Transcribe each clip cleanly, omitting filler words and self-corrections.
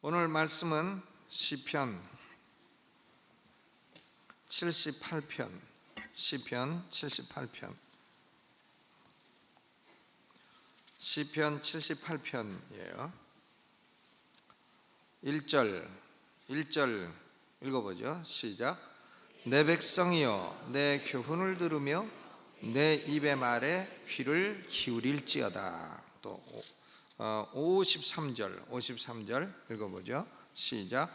오늘 말씀은 시편 78편, 시편 78편, 시편 78편이에요. 1절 읽어보죠. 시작. 내 백성이여 내 교훈을 들으며 내 입의 말에 귀를 기울일지어다. 또 53절 읽어보죠. 시작.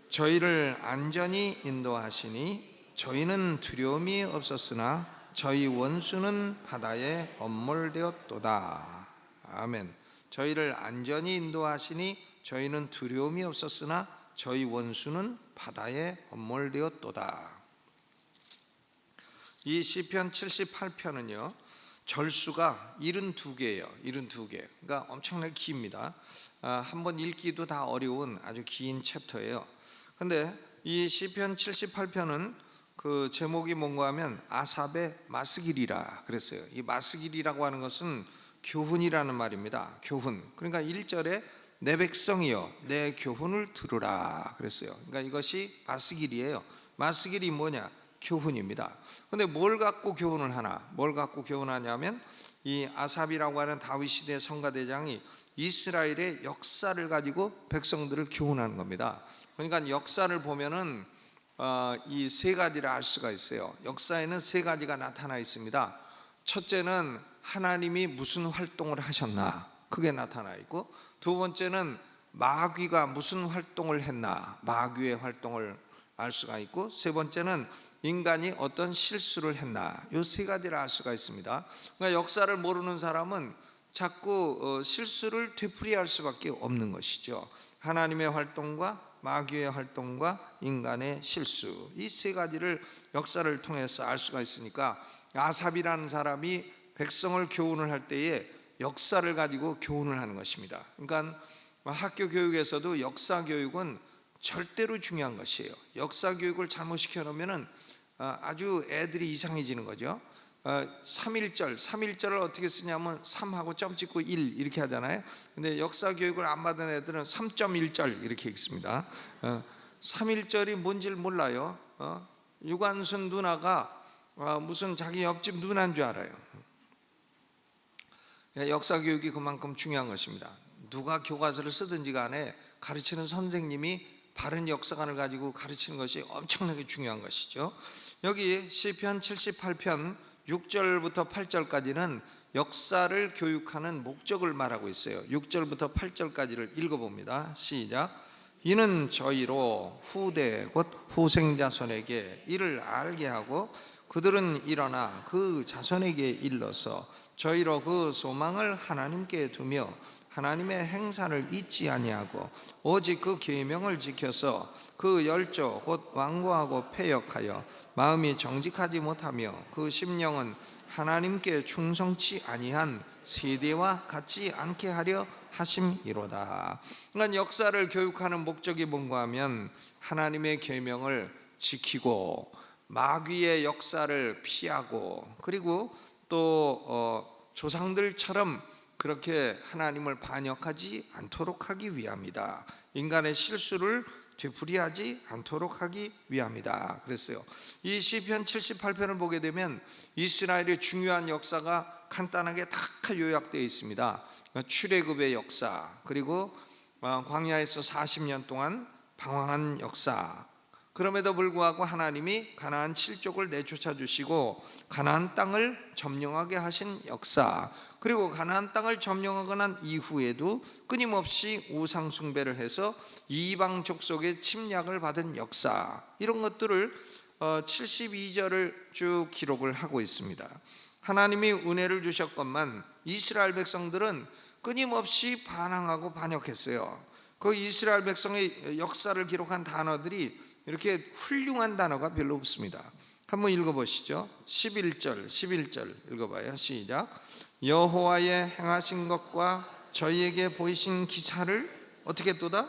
저희를 안전히 인도하시니 저희는 두려움이 없었으나 저희 원수는 바다에 엄몰되었도다. 아멘. 저희를 안전히 인도하시니 저희는 두려움이 없었으나 저희 원수는 바다에 엄몰되었도다. 이 시편 78편은요 절수가 72개예요. 72개. 그러니까 엄청나게 깁니다. 한번 읽기도 다 어려운 아주 긴 챕터예요. 근데 이 시편 78편은 그 제목이 뭔가 하면 아삽의 마스길이라 그랬어요. 이 마스길이라고 하는 것은 교훈이라는 말입니다. 교훈. 그러니까 1절에 내 백성이여 내 교훈을 들으라 그랬어요. 그러니까 이것이 마스길이에요. 마스길이 뭐냐? 교훈입니다. 근데 뭘 갖고 교훈을 하나? 뭘 갖고 교훈하냐면 이 아삽이라고 하는 다윗 시대 성가대장이 이스라엘의 역사를 가지고 백성들을 교훈하는 겁니다. 그러니까 역사를 보면은 이 세 가지를 알 수가 있어요. 역사에는 세 가지가 나타나 있습니다. 첫째는 하나님이 무슨 활동을 하셨나, 그게 나타나 있고, 두 번째는 마귀가 무슨 활동을 했나, 마귀의 활동을 알 수가 있고, 세 번째는 인간이 어떤 실수를 했나, 이 세 가지를 알 수가 있습니다. 그러니까 역사를 모르는 사람은 자꾸 실수를 되풀이할 수밖에 없는 것이죠. 하나님의 활동과 마귀의 활동과 인간의 실수, 이 세 가지를 역사를 통해서 알 수가 있으니까 아삽이라는 사람이 백성을 교훈을 할 때에 역사를 가지고 교훈을 하는 것입니다. 그러니까 학교 교육에서도 역사 교육은 절대로 중요한 것이에요. 역사 교육을 잘못 시켜놓으면 아주 애들이 이상해지는 거죠. 3.1절 어떻게 쓰냐면 3하고 점 찍고 1 이렇게 하잖아요. 근데 역사 교육을 안 받은 애들은 3.1절 이렇게 읽습니다. 3.1절이 뭔지를 몰라요. 유관순 누나가 무슨 자기 옆집 누나인 줄 알아요. 역사 교육이 그만큼 중요한 것입니다. 누가 교과서를 쓰든지 간에 가르치는 선생님이 바른 역사관을 가지고 가르치는 것이 엄청나게 중요한 것이죠. 여기 시편 78편 6절부터 8절까지는 역사를 교육하는 목적을 말하고 있어요. 6절부터 8절까지를 읽어봅니다. 시작. 이는 저희로 후대 곧 후생자손에게 이를 알게 하고 그들은 일어나 그 자손에게 일러서 저희로 그 소망을 하나님께 두며 하나님의 행사를 잊지 아니하고 오직 그 계명을 지켜서 그 열조 곧 완고하고 패역하여 마음이 정직하지 못하며 그 심령은 하나님께 충성치 아니한 세대와 같지 않게 하려 하심이로다. 그러니까 역사를 교육하는 목적이 뭔가 하면 하나님의 계명을 지키고 마귀의 역사를 피하고, 그리고 또 조상들처럼 그렇게 하나님을 반역하지 않도록 하기 위함이다. 인간의 실수를 되풀이하지 않도록 하기 위함이다 그랬어요. 이 시편 78편을 보게 되면 이스라엘의 중요한 역사가 간단하게 다 요약되어 있습니다. 출애굽의 역사, 그리고 광야에서 40년 동안 방황한 역사, 그럼에도 불구하고 하나님이 가나안 7족을 내쫓아 주시고 가나안 땅을 점령하게 하신 역사, 그리고 가나안 땅을 점령하고 난 이후에도 끊임없이 우상 숭배를 해서 이방 족속의 침략을 받은 역사, 이런 것들을 72절을 쭉 기록을 하고 있습니다. 하나님이 은혜를 주셨건만 이스라엘 백성들은 끊임없이 반항하고 반역했어요. 그 이스라엘 백성의 역사를 기록한 단어들이 이렇게 훌륭한 단어가 별로 없습니다. 한번 읽어보시죠. 11절 읽어봐요. 시작. 여호와의 행하신 것과 저희에게 보이신 기사를 어떻게 또다?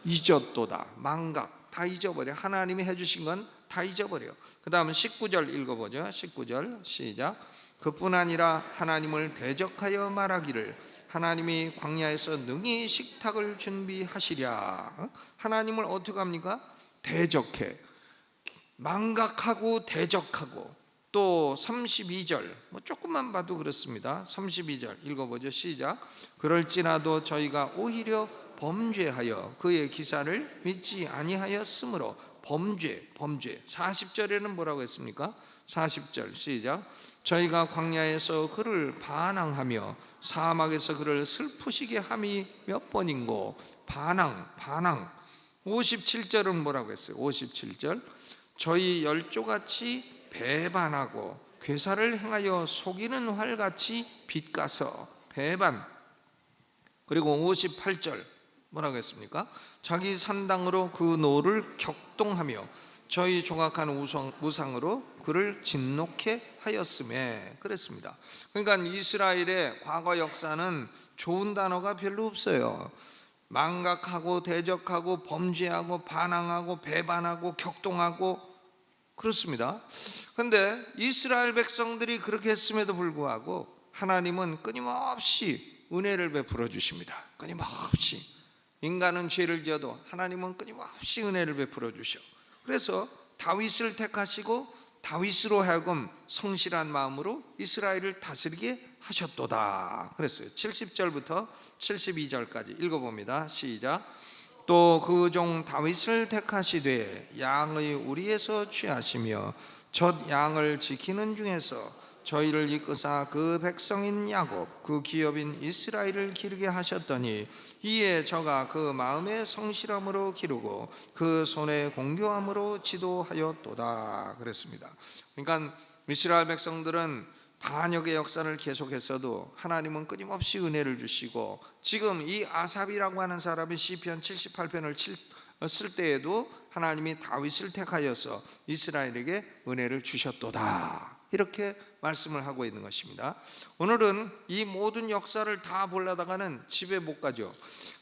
잊었도다. 망각, 다 잊어버려. 하나님이 해주신 건 다 잊어버려. 그 다음은 19절 읽어보죠. 19절 시작. 그뿐 아니라 하나님을 대적하여 말하기를 하나님이 광야에서 능히 식탁을 준비하시랴. 하나님을 어떻게 합니까? 대적해, 망각하고 대적하고. 또 32절 조금만 봐도 그렇습니다. 32절 읽어보죠. 시작. 그럴지라도 저희가 오히려 범죄하여 그의 기사를 믿지 아니하였으므로. 범죄. 40절에는 뭐라고 했습니까? 40절 시작. 저희가 광야에서 그를 반항하며 사막에서 그를 슬프시게 함이 몇 번인고. 반항. 57절은 뭐라고 했어요? 57절. 저희 열조같이 배반하고 괴사를 행하여 속이는 활같이 빗가서. 배반. 그리고 58절 뭐라고 했습니까? 자기 산당으로 그 노를 격동하며 저희 조각한 우상으로 그를 진노케 하였음에. 그랬습니다. 그러니까 이스라엘의 과거 역사는 좋은 단어가 별로 없어요. 망각하고 대적하고 범죄하고 반항하고 배반하고 격동하고 그렇습니다. 그런데 이스라엘 백성들이 그렇게 했음에도 불구하고 하나님은 끊임없이 은혜를 베풀어 주십니다. 끊임없이. 인간은 죄를 지어도 하나님은 끊임없이 은혜를 베풀어 주셔. 그래서 다윗을 택하시고 다윗으로 하여금 성실한 마음으로 이스라엘을 다스리게 하셨도다 그랬어요. 70절부터 72절까지 읽어봅니다. 시작. 또 그 종 다윗을 택하시되 양의 우리에서 취하시며 젖 양을 지키는 중에서 저희를 이끄사 그 백성인 야곱 그 기업인 이스라엘을 기르게 하셨더니 이에 저가 그 마음의 성실함으로 기르고 그 손의 공교함으로 지도하였도다 그랬습니다. 그러니까 이스라엘 백성들은 반역의 역사를 계속했어도 하나님은 끊임없이 은혜를 주시고, 지금 이 아삽이라고 하는 사람이 시편 78편을 쓸 때에도 하나님이 다윗을 택하여서 이스라엘에게 은혜를 주셨도다 이렇게 말씀을 하고 있는 것입니다. 오늘은 이 모든 역사를 다 보려다가는 집에 못 가죠.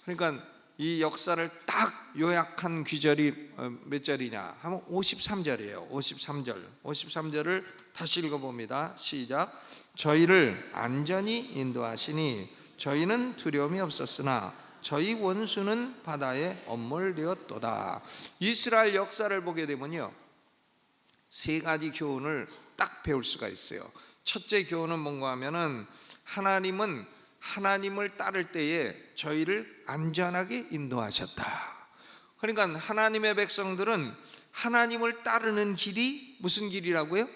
그러니까 이 역사를 딱 요약한 귀절이 몇 절이냐 하면 53절이에요 53절을 다시 읽어봅니다. 시작. 저희를 안전히 인도하시니 저희는 두려움이 없었으나 저희 원수는 바다에 엄몰되었도다. 이스라엘 역사를 보게 되면요, 세 가지 교훈을 딱 배울 수가 있어요. 첫째 교훈은 뭔가 하면은 하나님은 하나님을 따를 때에 저희를 안전하게 인도하셨다. 그러니까 하나님의 백성들은 하나님을 따르는 길이 무슨 길이라고요?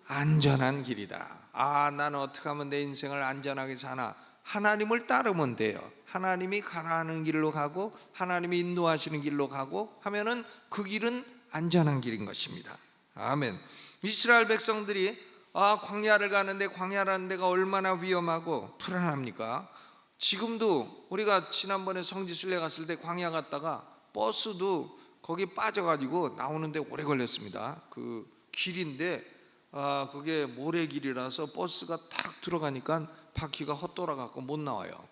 안전한 길이다. 나는 어떻게 하면 내 인생을 안전하게 사나? 하나님을 따르면 돼요. 하나님이 가라는 길로 가고 하나님이 인도하시는 길로 가고 하면은 그 길은 안전한 길인 것입니다. 아멘. 이스라엘 백성들이 광야를 가는데 광야라는 데가 얼마나 위험하고 불안합니까? 지금도 우리가 지난번에 성지순례 갔을 때 광야 갔다가 버스도 거기 빠져가지고 나오는데 오래 걸렸습니다. 그 길인데 그게 모래길이라서 버스가 탁 들어가니까 바퀴가 헛돌아갖고 못 나와요.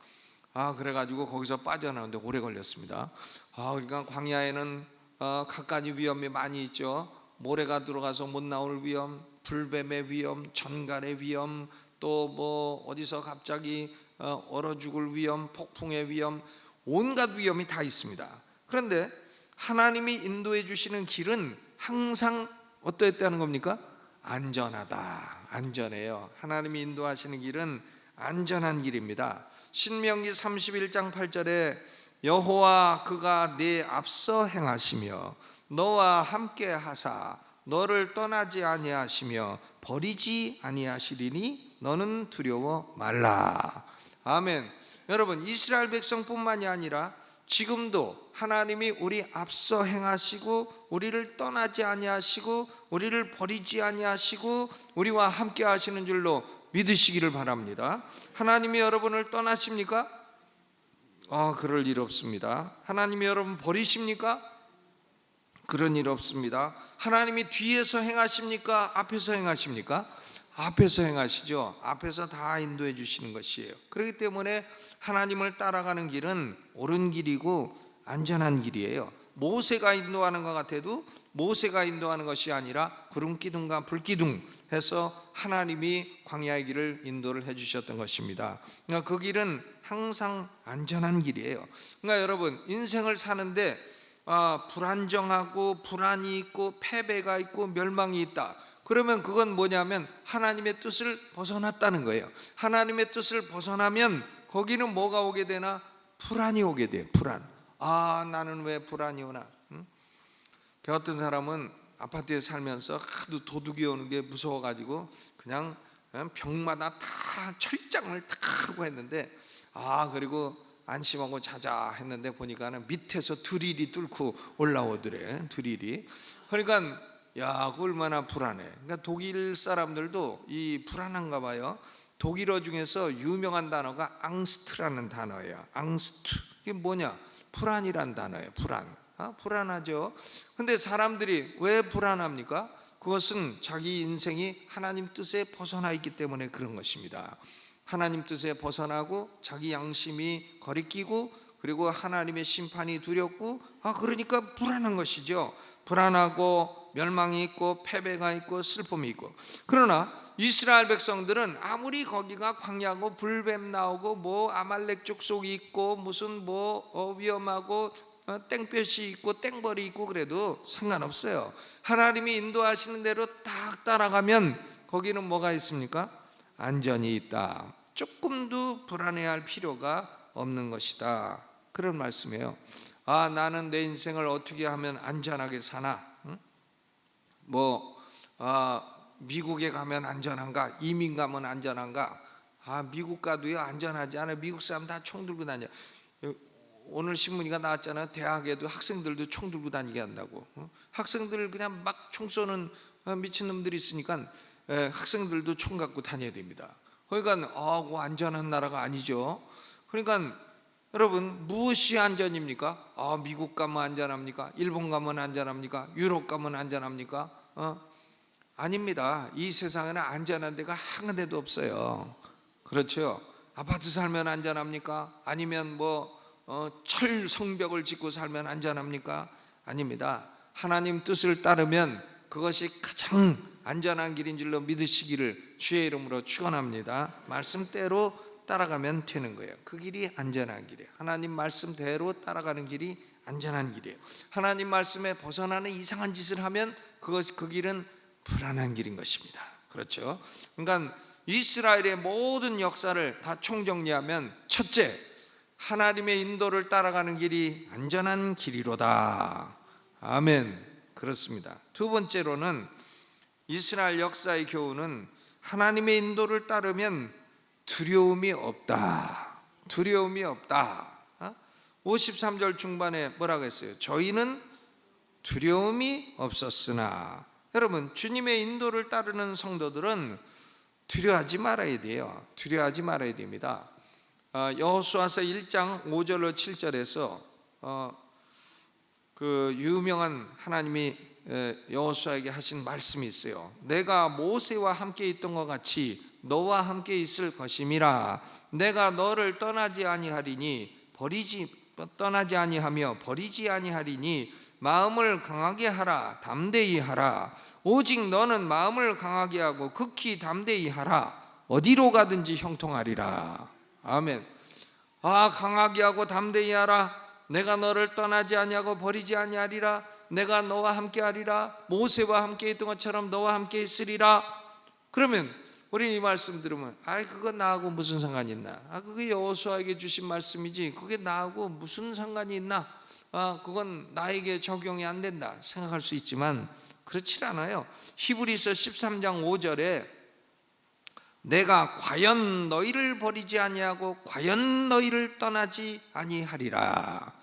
그래가지고 거기서 빠져나오는데 오래 걸렸습니다. 그러니까 광야에는 갖가지 위험이 많이 있죠. 모래가 들어가서 못 나올 위험, 불뱀의 위험, 전갈의 위험, 또 뭐 어디서 갑자기 얼어 죽을 위험, 폭풍의 위험, 온갖 위험이 다 있습니다. 그런데 하나님이 인도해 주시는 길은 항상 어떠했다는 겁니까? 안전하다. 안전해요. 하나님이 인도하시는 길은 안전한 길입니다. 신명기 31장 8절에 여호와 그가 네 앞서 행하시며 너와 함께 하사 너를 떠나지 아니하시며 버리지 아니하시리니 너는 두려워 말라. 아멘. 여러분, 이스라엘 백성뿐만이 아니라 지금도 하나님이 우리 앞서 행하시고 우리를 떠나지 아니하시고 우리를 버리지 아니하시고 우리와 함께 하시는 줄로 믿으시기를 바랍니다. 하나님이 여러분을 떠나십니까? 그럴 일 없습니다. 하나님이 여러분 버리십니까? 그런 일 없습니다. 하나님이 뒤에서 행하십니까? 앞에서 행하십니까? 앞에서 행하시죠. 앞에서 다 인도해 주시는 것이에요. 그렇기 때문에 하나님을 따라가는 길은 옳은 길이고 안전한 길이에요. 모세가 인도하는 것 같아도 모세가 인도하는 것이 아니라 구름 기둥과 불 기둥 해서 하나님이 광야의 길을 인도를 해주셨던 것입니다. 그러니까 그 길은 항상 안전한 길이에요. 그러니까 여러분, 인생을 사는데 불안정하고 불안이 있고 패배가 있고 멸망이 있다, 그러면 그건 뭐냐면 하나님의 뜻을 벗어났다는 거예요. 하나님의 뜻을 벗어나면 거기는 뭐가 오게 되나? 불안이 오게 돼요. 불안. 나는 왜 불안이 오나? 어떤 사람은 아파트에 살면서 하도 도둑이 오는 게 무서워가지고 그냥 벽마다 다 철장을 다 하고 했는데, 그리고 안심하고 자자 했는데 보니까는 밑에서 드릴이 뚫고 올라오더래. 드릴이. 그러니까 그 얼마나 불안해. 그러니까 독일 사람들도 이 불안한가 봐요. 독일어 중에서 유명한 단어가 앙스트라는 단어예요. 앙스트. 이게 뭐냐? 불안이란 단어예요. 불안하죠. 근데 사람들이 왜 불안합니까? 그것은 자기 인생이 하나님 뜻에 벗어나 있기 때문에 그런 것입니다. 하나님 뜻에 벗어나고 자기 양심이 거리끼고, 그리고 하나님의 심판이 두렵고, 그러니까 불안한 것이죠. 불안하고 멸망이 있고 패배가 있고 슬픔이 있고. 그러나 이스라엘 백성들은 아무리 거기가 광야고 불뱀 나오고 뭐 아말렉 족속이 있고 무슨 위험하고 땡볕이 있고 땡벌이 있고 그래도 상관없어요. 하나님이 인도하시는 대로 딱 따라가면 거기는 뭐가 있습니까? 안전이 있다. 조금도 불안해할 필요가 없는 것이다. 그런 말씀이에요. 나는 내 인생을 어떻게 하면 안전하게 사나? 미국에 가면 안전한가? 이민 가면 안전한가? 미국 가도요 안전하지 않아요. 미국 사람 다 총 들고 다녀. 오늘 신문이가 나왔잖아요. 대학에도 학생들도 총 들고 다니게 한다고. 학생들 그냥 막 총 쏘는 미친놈들이 있으니까 학생들도 총 갖고 다녀야 됩니다. 그러니까 그 안전한 나라가 아니죠. 그러니까 여러분, 무엇이 안전입니까? 미국 가면 안전합니까? 일본 가면 안전합니까? 유럽 가면 안전합니까? 아닙니다. 이 세상에는 안전한 데가 한 군데도 없어요. 그렇죠? 아파트 살면 안전합니까? 아니면 철 성벽을 짓고 살면 안전합니까? 아닙니다. 하나님 뜻을 따르면 그것이 가장 안전한 길인 줄로 믿으시기를 주의 이름으로 축원합니다. 말씀대로 따라가면 되는 거예요. 그 길이 안전한 길이에요. 하나님 말씀대로 따라가는 길이 안전한 길이에요. 하나님 말씀에 벗어나는 이상한 짓을 하면 그 길은 불안한 길인 것입니다. 그렇죠? 그러니까 이스라엘의 모든 역사를 다 총정리하면, 첫째, 하나님의 인도를 따라가는 길이 안전한 길이로다. 아멘. 그렇습니다. 두 번째로는 이스라엘 역사의 교훈은 하나님의 인도를 따르면 두려움이 없다. 두려움이 없다. 53절 중반에 뭐라고 했어요? 저희는 두려움이 없었으나. 여러분, 주님의 인도를 따르는 성도들은 두려워하지 말아야 돼요. 두려워하지 말아야 됩니다. 여호수아서 1장 5절로 7절에서 그 유명한 하나님이 여호수아에게 하신 말씀이 있어요. 내가 모세와 함께 있던 것 같이 너와 함께 있을 것임이라. 내가 너를 떠나지 아니하며 버리지 아니하리니 마음을 강하게 하라. 담대히 하라. 오직 너는 마음을 강하게 하고 극히 담대히 하라. 어디로 가든지 형통하리라. 아멘. 강하게 하고 담대히 하라. 내가 너를 떠나지 아니하고 버리지 아니하리라. 내가 너와 함께 하리라. 모세와 함께 있던 것처럼 너와 함께 있으리라. 그러면 우리 이 말씀 들으면 그거 나하고 무슨 상관이 있나? 그게 여호수아에게 주신 말씀이지 그게 나하고 무슨 상관이 있나? 그건 나에게 적용이 안 된다 생각할 수 있지만 그렇지 않아요. 히브리서 13장 5절에 내가 과연 너희를 버리지 아니하고 과연 너희를 떠나지 아니하리라.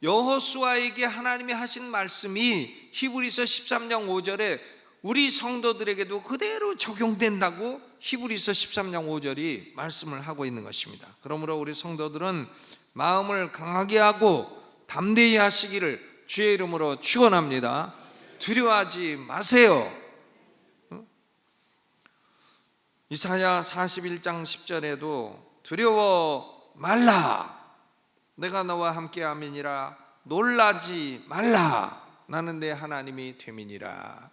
여호수아에게 하나님이 하신 말씀이 히브리서 13장 5절에 우리 성도들에게도 그대로 적용된다고 히브리서 13장 5절이 말씀을 하고 있는 것입니다. 그러므로 우리 성도들은 마음을 강하게 하고 담대히 하시기를 주의 이름으로 축원합니다. 두려워하지 마세요. 이사야 41장 10절에도 두려워 말라. 내가 너와 함께 함이니라. 놀라지 말라. 나는 내 하나님이 됨이니라.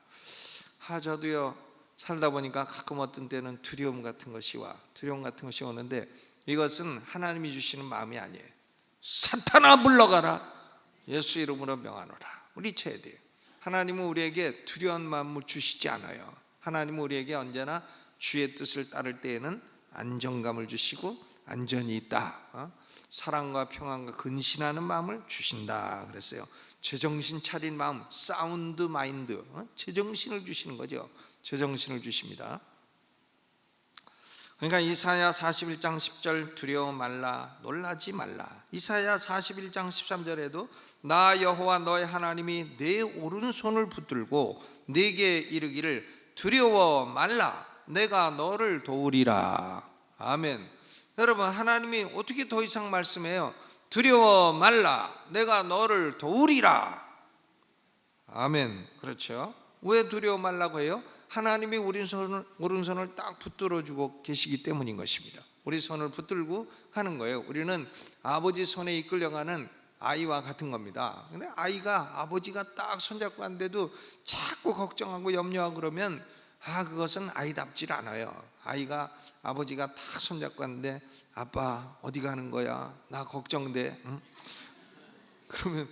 저도요 살다 보니까 가끔 어떤 때는 두려움 같은 것이 오는데, 이것은 하나님이 주시는 마음이 아니에요. 사탄아 물러가라, 예수 이름으로 명하노라. 우리 쳐야 돼요. 하나님은 우리에게 두려운 마음을 주시지 않아요. 하나님은 우리에게 언제나 주의 뜻을 따를 때에는 안정감을 주시고 안전이 있다, 사랑과 평안과 근신하는 마음을 주신다 그랬어요. 제정신 차린 마음, 사운드 마인드, 제정신을 주시는 거죠. 제정신을 주십니다. 그러니까 이사야 41장 10절 두려워 말라, 놀라지 말라. 이사야 41장 13절에도 나 여호와 너의 하나님이 내 오른손을 붙들고 네게 이르기를 두려워 말라, 내가 너를 도우리라. 아멘. 여러분, 하나님이 어떻게 더 이상 말씀해요? 두려워 말라, 내가 너를 도우리라. 아멘. 그렇죠. 왜 두려워 말라고 해요? 하나님이 우리 오른손을 딱 붙들어주고 계시기 때문인 것입니다. 우리 손을 붙들고 가는 거예요. 우리는 아버지 손에 이끌려가는 아이와 같은 겁니다. 근데 아이가 아버지가 딱 손잡고 하는데도 자꾸 걱정하고 염려하고 그러면 그것은 아이답질 않아요. 아이가 아버지가 딱 손잡고 하는데 아빠 어디 가는 거야? 나 걱정돼. 응? 그러면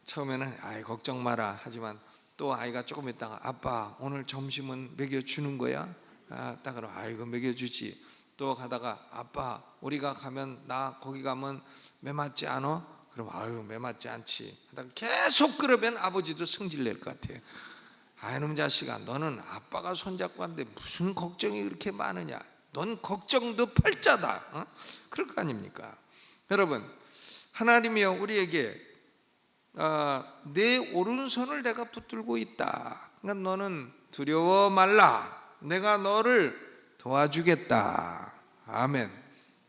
처음에는 걱정 마라 하지만 또 아이가 조금 있다가 아빠 오늘 점심은 먹여주는 거야? 딱 그러면 아이고 먹여주지. 또 가다가 아빠 우리가 가면 나 거기 가면 매 맞지 않아? 그럼 매 맞지 않지. 하다가 계속 그러면 아버지도 성질 낼 것 같아요. 이놈 자식아, 너는 아빠가 손잡고 하는데 무슨 걱정이 그렇게 많으냐? 넌 걱정도 팔자다. 그럴 거 아닙니까? 여러분, 하나님이요 우리에게 내 오른손을 내가 붙들고 있다. 그러니까 너는 두려워 말라, 내가 너를 도와주겠다. 아멘.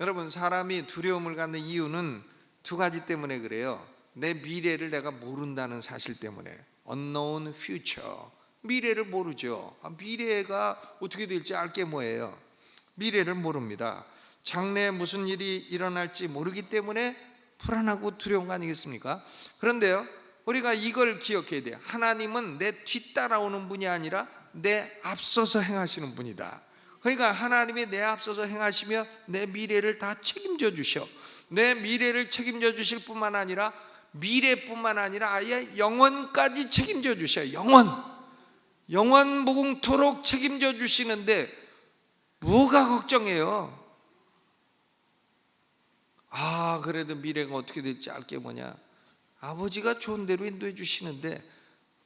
여러분, 사람이 두려움을 갖는 이유는 두 가지 때문에 그래요. 내 미래를 내가 모른다는 사실 때문에. unknown future, 미래를 모르죠. 미래가 어떻게 될지 알 게 뭐예요? 미래를 모릅니다. 장래에 무슨 일이 일어날지 모르기 때문에 불안하고 두려운 거 아니겠습니까? 그런데요 우리가 이걸 기억해야 돼요. 하나님은 내 뒤따라오는 분이 아니라 내 앞서서 행하시는 분이다. 그러니까 하나님이 내 앞서서 행하시며 내 미래를 다 책임져 주셔. 내 미래를 책임져 주실 뿐만 아니라 미래뿐만 아니라 아예 영원까지 책임져 주셔요. 영원 무궁토록 책임져 주시는데 뭐가 걱정해요? 그래도 미래가 어떻게 될지 알 게 뭐냐? 아버지가 좋은 대로 인도해 주시는데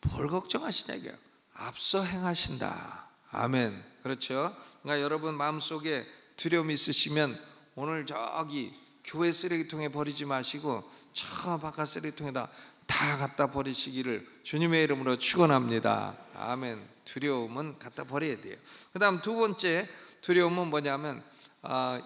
뭘 걱정하시냐 이게요. 앞서 행하신다. 아멘. 그렇죠. 그러니까 여러분 마음속에 두려움이 있으시면 오늘 저기 교회 쓰레기통에 버리지 마시고 저 바깥 쓰레기통에다 다 갖다 버리시기를 주님의 이름으로 축원합니다. 아멘. 두려움은 갖다 버려야 돼요. 그 다음 두 번째 두려움은 뭐냐면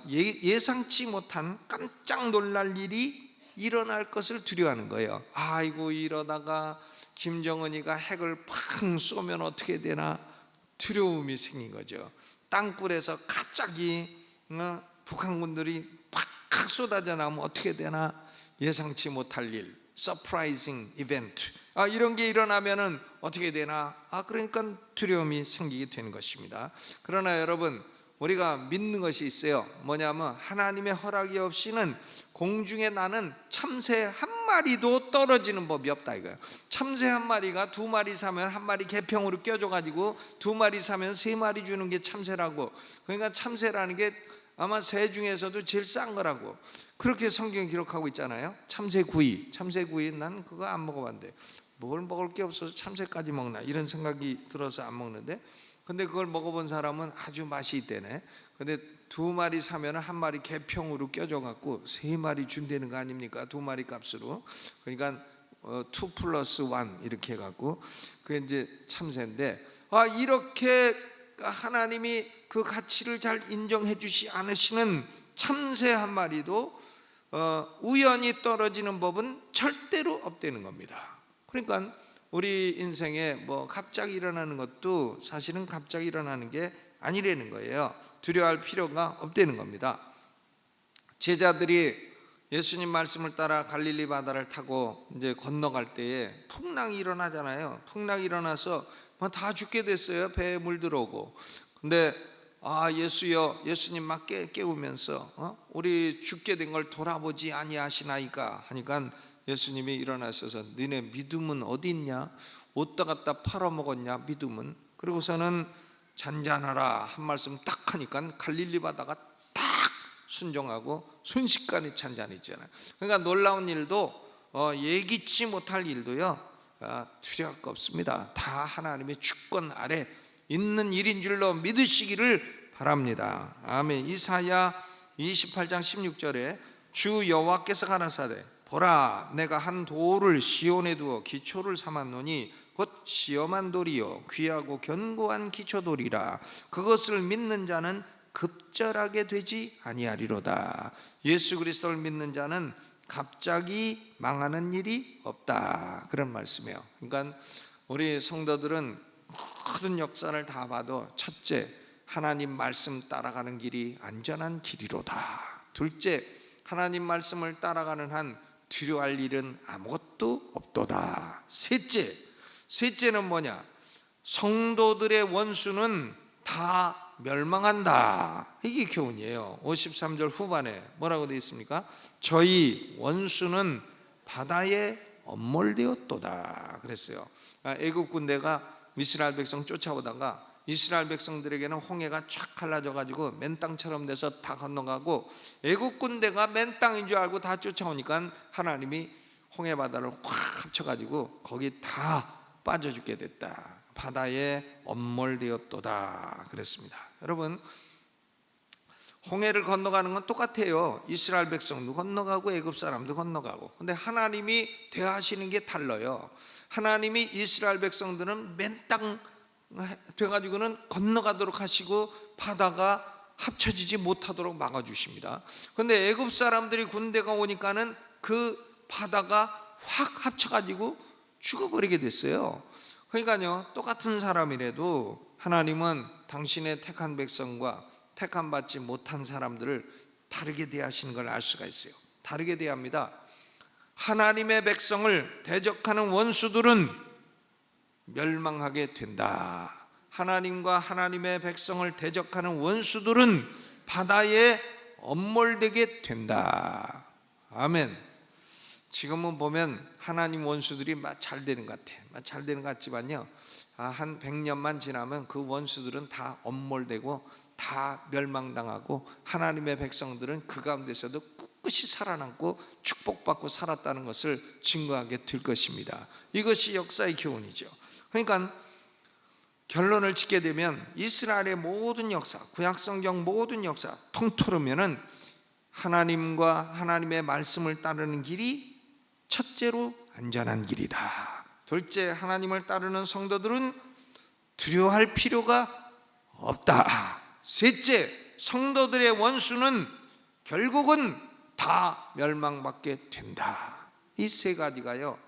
예상치 못한 깜짝 놀랄 일이 일어날 것을 두려워하는 거예요. 아이고 이러다가 김정은이가 핵을 팍 쏘면 어떻게 되나 두려움이 생긴 거죠. 땅굴에서 갑자기 북한군들이 팍 쏟아져 나오면 어떻게 되나 예상치 못할 일, 서프라이징 이벤트, 이런 게 일어나면은 어떻게 되나 그러니까 두려움이 생기게 되는 것입니다. 그러나 여러분 우리가 믿는 것이 있어요. 뭐냐면 하나님의 허락이 없이는 공중에 나는 참새 한 마리도 떨어지는 법이 없다 이거예요. 참새 한 마리가 두 마리 사면 한 마리 개평으로 껴줘가지고 두 마리 사면 세 마리 주는 게 참새라고. 그러니까 참새라는 게 아마 새 중에서도 제일 싼 거라고 그렇게 성경에 기록하고 있잖아요. 참새구이 난 그거 안 먹어봤는데 뭘 먹을 게 없어서 참새까지 먹나 이런 생각이 들어서 안 먹는데, 근데 그걸 먹어본 사람은 아주 맛이 있대네. 근데 두 마리 사면 한 마리 개평으로 껴줘갖고 세 마리 준다는 거 아닙니까? 두 마리 값으로. 그러니까 2 플러스 1 이렇게 해갖고 그게 이제 참새인데, 이렇게 하나님이 그 가치를 잘 인정해 주시 않으시는 참새 한 마리도 우연히 떨어지는 법은 절대로 없다는 겁니다. 그러니까 우리 인생에 뭐 갑자기 일어나는 것도 사실은 갑자기 일어나는 게 아니라는 거예요. 두려워할 필요가 없다는 겁니다. 제자들이 예수님 말씀을 따라 갈릴리 바다를 타고 이제 건너갈 때에 풍랑이 일어나잖아요. 풍랑이 일어나서 뭐 다 죽게 됐어요. 배에 물 들어오고. 근데 예수여, 예수님 막 깨우면서 우리 죽게 된 걸 돌아보지 아니하시나이까 하니까 예수님이 일어나셔서 너네 믿음은 어디 있냐? 옷다 갖다 팔아먹었냐 믿음은? 그리고서는 잔잔하라 한 말씀 딱 하니까 갈릴리 바다가 딱 순종하고 순식간에 잔잔해지잖아요. 그러니까 놀라운 일도 예기치 못할 일도요 두려울 거 없습니다. 다 하나님의 주권 아래 있는 일인 줄로 믿으시기를 바랍니다. 아멘. 이사야 28장 16절에 주 여호와께서 가라사대 보라 내가 한 돌을 시온에 두어 기초를 삼았노니 곧 시험한 돌이요 귀하고 견고한 기초돌이라 그것을 믿는 자는 급절하게 되지 아니하리로다. 예수 그리스도를 믿는 자는 갑자기 망하는 일이 없다, 그런 말씀이에요. 그러니까 우리 성도들은 모든 역사를 다 봐도 첫째, 하나님 말씀 따라가는 길이 안전한 길이로다. 둘째, 하나님 말씀을 따라가는 한 두려워할 일은 아무것도 없도다. 셋째는 뭐냐? 성도들의 원수는 다 멸망한다. 이게 교훈이에요. 53절 후반에 뭐라고 되어 있습니까? 저희 원수는 바다에 엄몰되었도다 그랬어요. 애국 군대가 이스라엘 백성 쫓아오다가 이스라엘 백성들에게는 홍해가 쫙 갈라져 가지고 맨 땅처럼 돼서 다 건너가고 애국 군대가 맨 땅인 줄 알고 다 쫓아오니까 하나님이 홍해 바다를 확 합쳐 가지고 거기 다 빠져 죽게 됐다. 바다에 엄몰되었도다 그랬습니다. 여러분, 홍해를 건너가는 건 똑같아요. 이스라엘 백성도 건너가고 애굽 사람도 건너가고. 근데 하나님이 대하시는 게 달라요. 하나님이 이스라엘 백성들은 맨 땅 돼가지고는 건너가도록 하시고 바다가 합쳐지지 못하도록 막아주십니다. 근데 애굽 사람들이 군대가 오니까는 그 바다가 확 합쳐가지고 죽어버리게 됐어요. 그러니까요, 똑같은 사람이라도 하나님은 당신의 택한 백성과 택함 받지 못한 사람들을 다르게 대하시는 걸 알 수가 있어요. 다르게 대합니다. 하나님의 백성을 대적하는 원수들은 멸망하게 된다. 하나님과 하나님의 백성을 대적하는 원수들은 바다에 엄몰되게 된다. 아멘. 지금은 보면 하나님 원수들이 잘 되는 것 같아요. 잘 되는 것 같지만요, 한 100년만 지나면 그 원수들은 다 엄몰되고 다 멸망당하고 하나님의 백성들은 그 가운데서도 꿋꿋이 살아남고 축복받고 살았다는 것을 증거하게 될 것입니다. 이것이 역사의 교훈이죠. 그러니까 결론을 짓게 되면 이스라엘의 모든 역사, 구약성경 모든 역사 통틀으면은 하나님과 하나님의 말씀을 따르는 길이 첫째로 안전한 길이다. 둘째, 하나님을 따르는 성도들은 두려워할 필요가 없다. 셋째, 성도들의 원수는 결국은 다 멸망받게 된다. 이 세 가지가요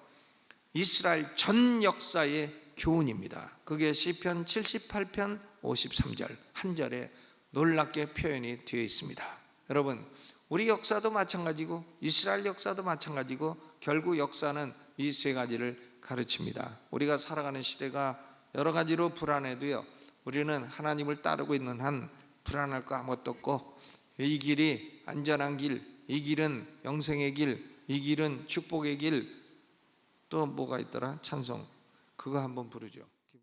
이스라엘 전 역사의 교훈입니다. 그게 시편 78편 53절 한 절에 놀랍게 표현이 되어 있습니다. 여러분, 우리 역사도 마찬가지고 이스라엘 역사도 마찬가지고 결국 역사는 이 세 가지를 가르칩니다. 우리가 살아가는 시대가 여러 가지로 불안해도요, 우리는 하나님을 따르고 있는 한 불안할 거 아무것도 없고 이 길이 안전한 길, 이 길은 영생의 길, 이 길은 축복의 길, 또 뭐가 있더라? 찬송 그거 한번 부르죠.